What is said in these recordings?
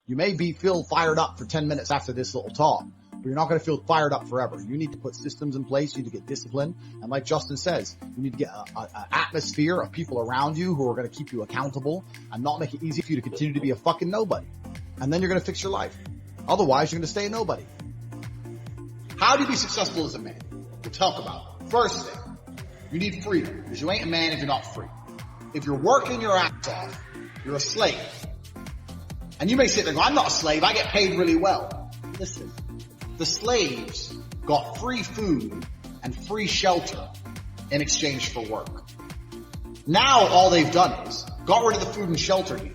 You may feel fired up for 10 minutes after this little talk, but you're not going to feel fired up forever. You need to put systems in place. You need to get discipline. And like Justin says, you need to get an atmosphere of people around you who are going to keep you accountable and not make it easy for you to continue to be a fucking nobody. And then you're going to fix your life. Otherwise, you're going to stay a nobody. How do you be successful as a man? We'll talk about it. First thing, you need freedom, because you ain't a man if you're not free. If you're working your ass off, you're a slave. And you may sit there and go, I'm not a slave, I get paid really well. Listen, the slaves got free food and free shelter in exchange for work. Now all they've done is got rid of the food and shelter here,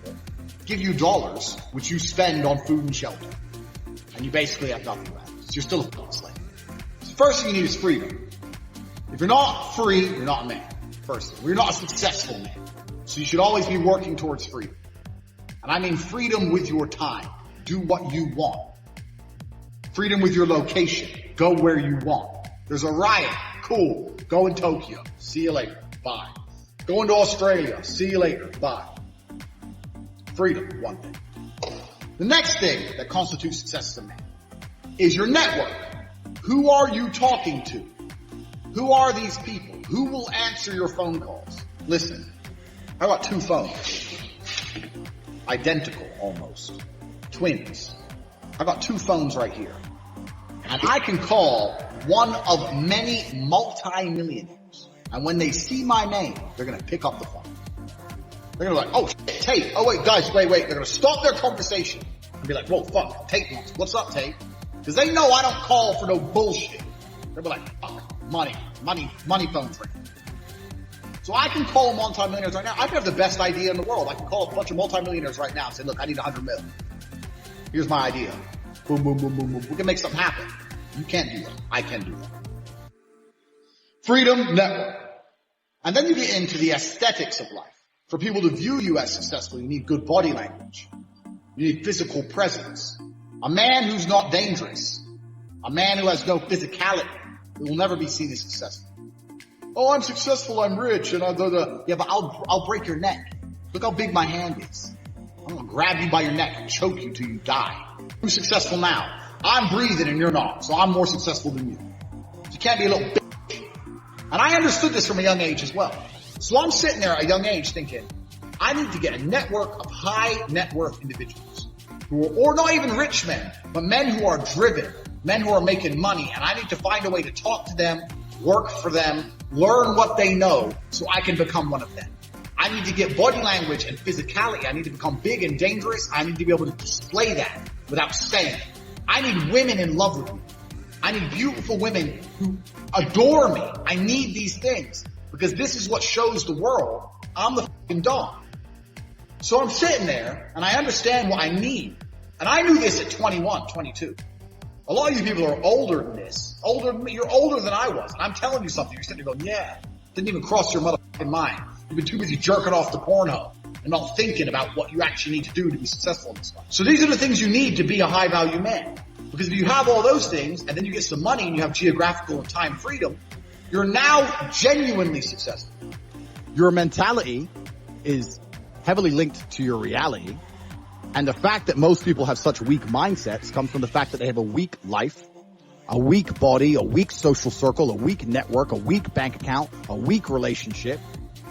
give you dollars, which you spend on food and shelter. And you basically have nothing left. So you're still a slave. So first thing you need is freedom. If you're not free, you're not a man. First thing. You're not a successful man. So you should always be working towards freedom. And I mean freedom with your time. Do what you want. Freedom with your location. Go where you want. There's a riot. Cool. Go in Tokyo. See you later. Bye. Go into Australia. See you later. Bye. Freedom, one thing. The next thing that constitutes success as a man is your network. Who are you talking to? Who are these people? Who will answer your phone calls? Listen, I got 2 phones. Identical, almost. Twins. I got 2 phones right here. And I can call one of many multi-millionaires. And when they see my name, they're going to pick up the phone. They're going to be like, oh, shit, Tate. Oh, wait, guys, wait. They're going to stop their conversation and be like, whoa, fuck, Tate wants. What's up, Tate? Because they know I don't call for no bullshit. They'll be like, fuck, money phone free. So I can call multi-millionaires right now. I can have the best idea in the world. I can call a bunch of multi-millionaires right now and say, look, I need 100 million. Here's my idea. Boom, boom, boom, boom, boom. We can make something happen. You can't do that. I can do that. Freedom, network. And then you get into the aesthetics of life. For people to view you as successful, you need good body language. You need physical presence. A man who's not dangerous, a man who has no physicality, will never be seen as successful. Oh, I'm successful, I'm rich, and yeah, but I'll break your neck. Look how big my hand is. I'm gonna grab you by your neck and choke you till you die. Who's successful now? I'm breathing and you're not, so I'm more successful than you. So you can't be a little bitch. And I understood this from a young age as well. So I'm sitting there at a young age thinking, I need to get a network of high net worth individuals who are, or not even rich men, but men who are driven, men who are making money. And I need to find a way to talk to them, work for them, learn what they know so I can become one of them. I need to get body language and physicality. I need to become big and dangerous. I need to be able to display that without saying it. I need women in love with me. I need beautiful women who adore me. I need these things because this is what shows the world I'm the fucking dog. So I'm sitting there and I understand what I need. And I knew this at 21, 22. A lot of you people are older than this. You're older than I was. And I'm telling you something. You're sitting there going, yeah, didn't even cross your motherfucking mind. You've been too busy jerking off the Pornhub and not thinking about what you actually need to do to be successful in this life. So these are the things you need to be a high value man. Because if you have all those things and then you get some money and you have geographical and time freedom, you're now genuinely successful. Your mentality is heavily linked to your reality. And the fact that most people have such weak mindsets comes from the fact that they have a weak life, a weak body, a weak social circle, a weak network, a weak bank account, a weak relationship,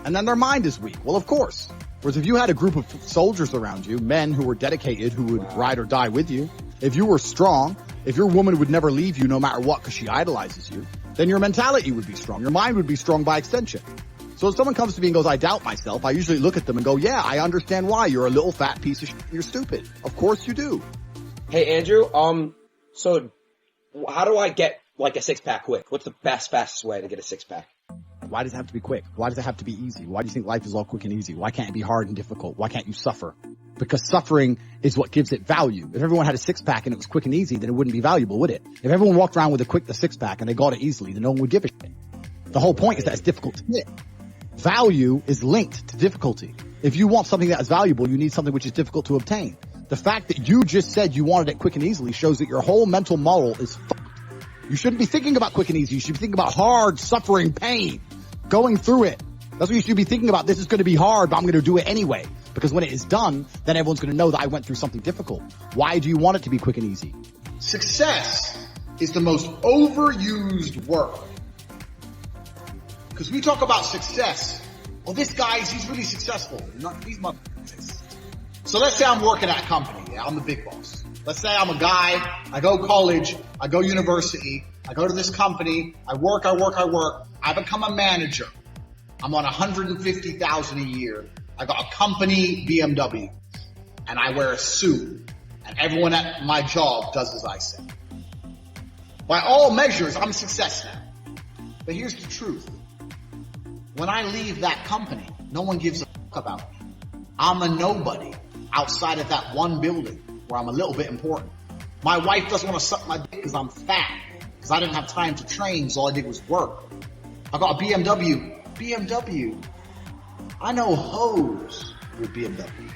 and then their mind is weak. Well, of course. Whereas if you had a group of soldiers around you, men who were dedicated, who would ride or die with you, if you were strong, if your woman would never leave you no matter what because she idolizes you, then your mentality would be strong. Your mind would be strong by extension. So if someone comes to me and goes, I doubt myself, I usually look at them and go, yeah, I understand why. You're a little fat piece of shit. You're stupid. Of course you do. Hey, Andrew, so how do I get like a 6-pack quick? What's the fastest way to get a 6-pack? Why does it have to be quick? Why does it have to be easy? Why do you think life is all quick and easy? Why can't it be hard and difficult? Why can't you suffer? Because suffering is what gives it value. If everyone had a 6-pack and it was quick and easy, then it wouldn't be valuable, would it? If everyone walked around with a 6-pack and they got it easily, then no one would give a shit. The whole point is that it's difficult to get. Value is linked to difficulty. If you want something that is valuable, you need something which is difficult to obtain. The fact that you just said you wanted it quick and easily shows that your whole mental model is fucked. You shouldn't be thinking about quick and easy. You should be thinking about hard, suffering, pain, going through it. That's what you should be thinking about. This is going to be hard, but I'm going to do it anyway. Because when it is done, then everyone's going to know that I went through something difficult. Why do you want it to be quick and easy? Success is the most overused word. Because we talk about success. Well, this guy, he's really successful. These motherfuckers. So let's say I'm working at a company. Yeah, I'm the big boss. Let's say I'm a guy. I go college. I go university. I go to this company. I work. I become a manager. I'm on $150,000 a year. I got a company BMW. And I wear a suit. And everyone at my job does as I say. By all measures, I'm a success now. But here's the truth. When I leave that company, no one gives a fuck about me. I'm a nobody outside of that one building where I'm a little bit important. My wife doesn't want to suck my dick because I'm fat. Because I didn't have time to train, so all I did was work. I got a BMW. BMW. I know hoes with BMWs.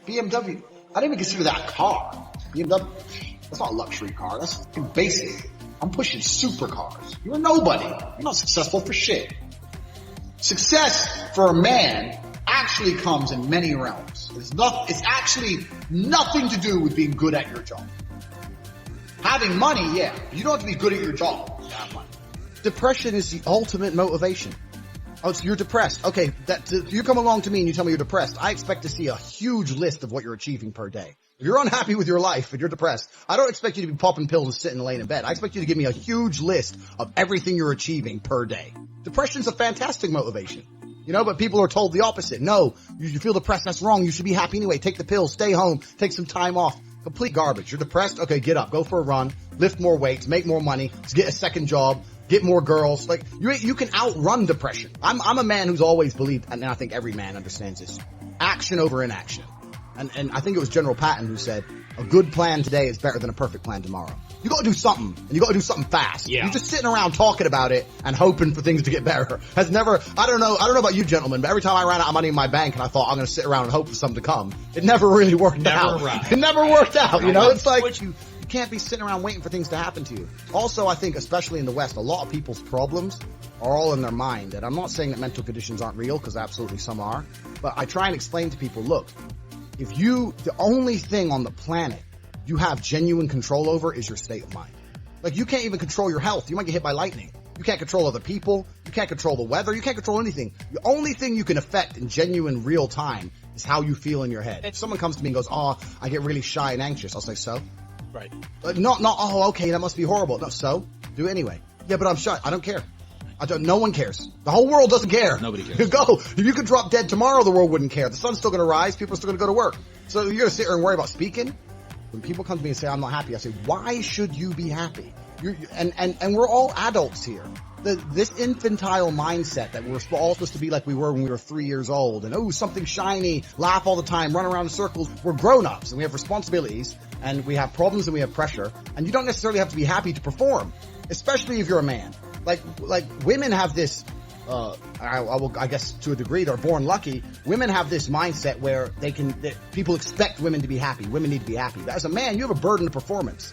BMW. I didn't even consider that a car. BMW. That's not a luxury car. That's fucking basic. I'm pushing supercars. You're a nobody. You're not successful for shit. Success for a man actually comes in many realms. It's actually nothing to do with being good at your job. Having money, yeah. You don't have to be good at your job to have money. Depression is the ultimate motivation. Oh, so you're depressed. Okay, you come along to me and you tell me you're depressed. I expect to see a huge list of what you're achieving per day. If you're unhappy with your life and you're depressed, I don't expect you to be popping pills and sitting laying in bed. I expect you to give me a huge list of everything you're achieving per day. Depression's a fantastic motivation. You know, but people are told the opposite. No, you feel depressed, that's wrong. You should be happy anyway. Take the pills, stay home, take some time off. Complete garbage. You're depressed? Okay, get up, go for a run, lift more weights, make more money, get a second job, get more girls. Like, you can outrun depression. I'm a man who's always believed, and I think every man understands this, action over inaction. And I think it was General Patton who said, a good plan today is better than a perfect plan tomorrow. You gotta do something, and you gotta do something fast. Yeah. You're just sitting around talking about it and hoping for things to get better. I don't know about you gentlemen, but every time I ran out of money in my bank and I thought I'm gonna sit around and hope for something to come, it never really worked out. It never worked out, you know? It's like, you can't be sitting around waiting for things to happen to you. Also, I think, especially in the West, a lot of people's problems are all in their mind. And I'm not saying that mental conditions aren't real, because absolutely some are. But I try and explain to people, look, the only thing on the planet you have genuine control over is your state of mind. Like, you can't even control your health. You might get hit by lightning. You can't control other people. You can't control the weather. You can't control anything. The only thing you can affect in genuine real time is how you feel in your head. If someone comes to me and goes, oh, I get really shy and anxious, I'll say, so? Right. Not, oh, okay, that must be horrible. No, so? Do it anyway. Yeah, but I'm shy. I don't care. No one cares. The whole world doesn't care. Nobody cares. Go. If you could drop dead tomorrow, the world wouldn't care. The sun's still going to rise. People are still going to go to work. So you're going to sit here and worry about speaking? When people come to me and say, I'm not happy, I say, why should you be happy? And we're all adults here. This infantile mindset that we're all supposed to be like we were when we were 3 years old, and, oh, something shiny, laugh all the time, run around in circles. We're grown-ups, and we have responsibilities, and we have problems, and we have pressure, and you don't necessarily have to be happy to perform, especially if you're a man. Like women have this, I guess to a degree, they're born lucky. Women have this mindset where people expect women to be happy. Women need to be happy. But as a man, you have a burden of performance.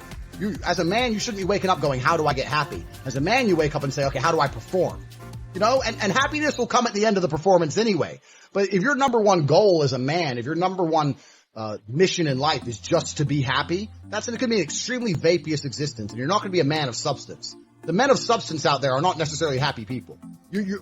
As a man, you shouldn't be waking up going, how do I get happy? As a man, you wake up and say, okay, how do I perform? You know, and happiness will come at the end of the performance anyway. But if your number one goal as a man, if your number one mission in life is just to be happy, that's going to be an extremely vaporous existence, and you're not going to be a man of substance. The men of substance out there are not necessarily happy people.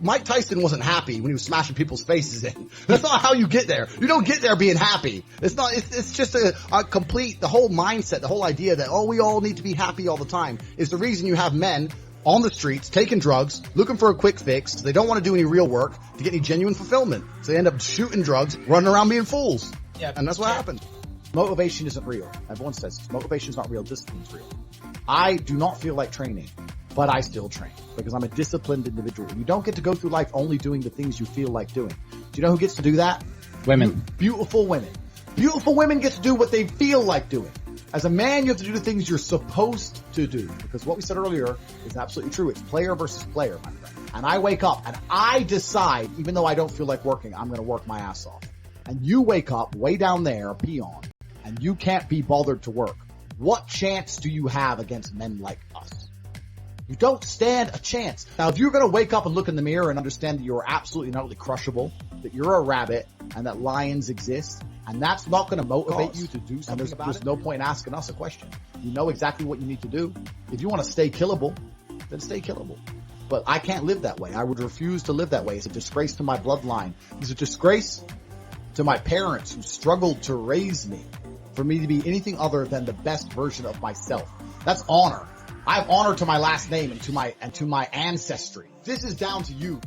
Mike Tyson wasn't happy when he was smashing people's faces in. That's not how you get there. You don't get there being happy. It's just a complete, the whole mindset, the whole idea that, oh, we all need to be happy all the time is the reason you have men on the streets taking drugs, looking for a quick fix. They don't want to do any real work to get any genuine fulfillment. So they end up shooting drugs, running around being fools. Yeah, and that's what happens. Motivation isn't real. Everyone says this. Motivation is not real. Discipline's real. I do not feel like training, but I still train because I'm a disciplined individual. You don't get to go through life only doing the things you feel like doing. Do you know who gets to do that? Women. Beautiful women. Beautiful women get to do what they feel like doing. As a man, you have to do the things you're supposed to do because what we said earlier is absolutely true. It's player versus player, my friend. And I wake up and I decide, even though I don't feel like working, I'm going to work my ass off. And you wake up way down there, a peon, and you can't be bothered to work. What chance do you have against men like us? You don't stand a chance. Now, if you're going to wake up and look in the mirror and understand that you're absolutely and utterly crushable, that you're a rabbit, and that lions exist, and that's not going to motivate Cause. you to do And something there's about it, there's no point in asking us a question. You know exactly what you need to do. If you want to stay killable, then stay killable. But I can't live that way. I would refuse to live that way. It's a disgrace to my bloodline. It's a disgrace to my parents who struggled to raise me for me to be anything other than the best version of myself. That's honor. I have honor to my last name and to my ancestry. This is down to you.